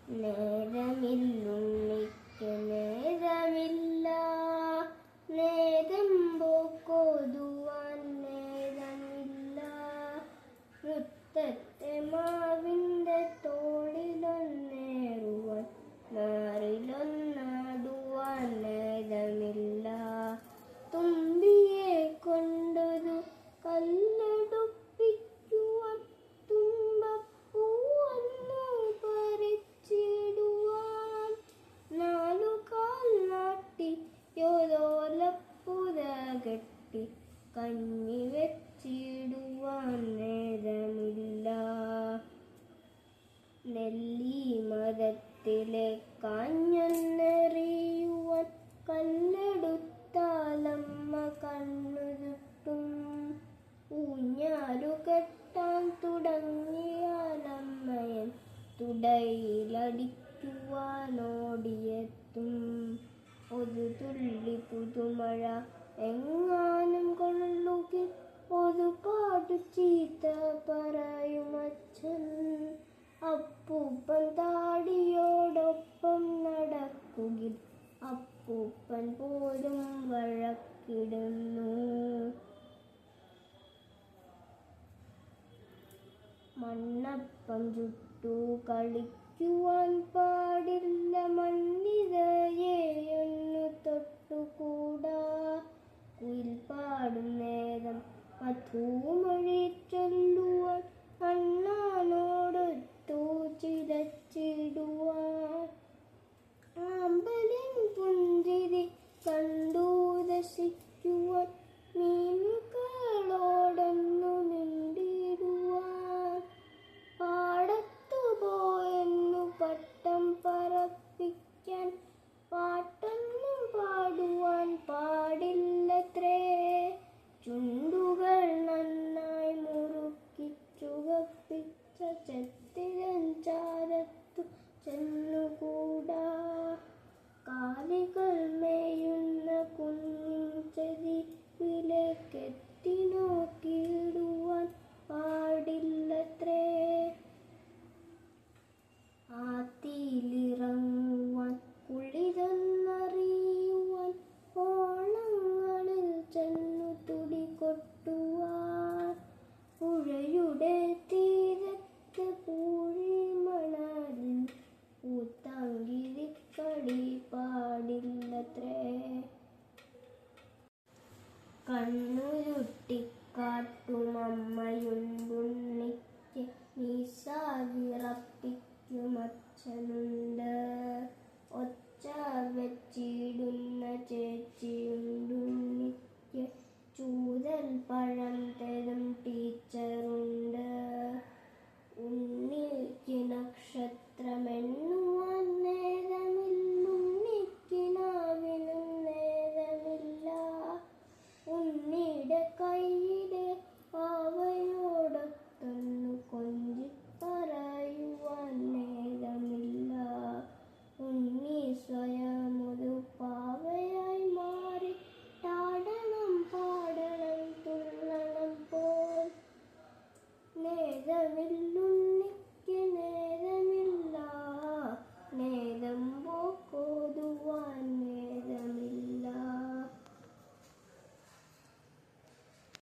നേരമില്ലുണ്ണിക്ക് നേരമില്ല, നേരം പോക്കൊതുവാൻ നേരമില്ല. മുറ്റത്തെ മാവിൻ്റെ തോളിലൊന്നേറുവാൻ മാറിലൊന്നാടുവാൻ നേരമില്ല. തുമ്പിയെ കൊണ്ടൊരു കല്ലെടുപ്പിക്കുവാൻ തുമ്പപ്പൂവന്നു പറിച്ചിടുവാൻ. നാലുകാൽ നാട്ടി യോരോലപ്പുര കെട്ടി കഞ്ഞി വെച്ചിടുവാൻ നേരമില്ല. നെല്ലി മരത്തിലെ കാഞ്ഞൊന്നെറിയുവാൻ കല്ലെടുത്താലമ്മ കണ്ണുരുട്ടും. ഊഞ്ഞാലു കെട്ടാൻ തുടങ്ങിയാലമ്മയൻ തുടയിലടിക്കുവാനോടിയെത്തും. ഒരു തുള്ളി പുതുമഴ എങ്ങാനും കൊള്ളുകിൽ ഒരുപാട് ചീത്ത പറയുമച്ഛൻ. അപ്പൂപ്പൻ താടിയോടൊപ്പം നടക്കുകിൽ അപ്പൂപ്പൻ പോലും വഴക്കിടുന്നു. മണ്ണപ്പം ചുട്ടു കളിക്കുവാൻ പാടില്ല, മണ്ണിരയെയൊന്നു തൊട്ടുകൂടാ. കുയിൽ പാടും നേരം മധുമൊഴി ചൊല്ലുവാൻ അണ്ണാനോടൊത്തു ചിലച്ചിടുവാൻ. ആമ്പലിൻ പുഞ്ചിരി കണ്ടു രസിക്കുവാൻ മീനുകളോടൊന്നു മിണ്ടിടുവാൻ. പാടത്തു പോയെന്നു പട്ടം പറപ്പിക്കാൻ പാട്ടൊന്നും പാടുവാൻ പാടില്ലത്രേ. ചുണ്ടുകൾ നന്നായി മുറുക്കി ചുവപ്പിച്ച ചെത്തിരൻ ചാരത്തു ചെന്നുകൂടാ. കാലികൾ മേയുന്ന കുന്നിൻ ചെരിവിലേക്കെത്തി നോക്കിയിടുവാൻ പാടില്ലത്രേ. ആത്തിയിലിറങ്ങുവാൻ കുളിരൊന്നറിയുവാൻ ഓളങ്ങളിൽ ചെന്നു തുടി കൊട്ടുവാൻ. പുഴയുടെ തീരത്ത് പൂഴിമണലിൽ പൂത്താങ്കിരിക്കളി പാടില്ലത്രേ. കണ്ണുരുട്ടിക്കാട്ടുമമ്മയുണ്ടുണ്ണിക്ക്, മീശ വിറപ്പിക്കുമച്ഛനുണ്ട്. ഒച്ച വെച്ചിടുന്ന ചേച്ചിയുണ്ടുണ്ണിക്ക്, ചൂരൽ പഴം തരും ടീച്ചറുണ്ട്.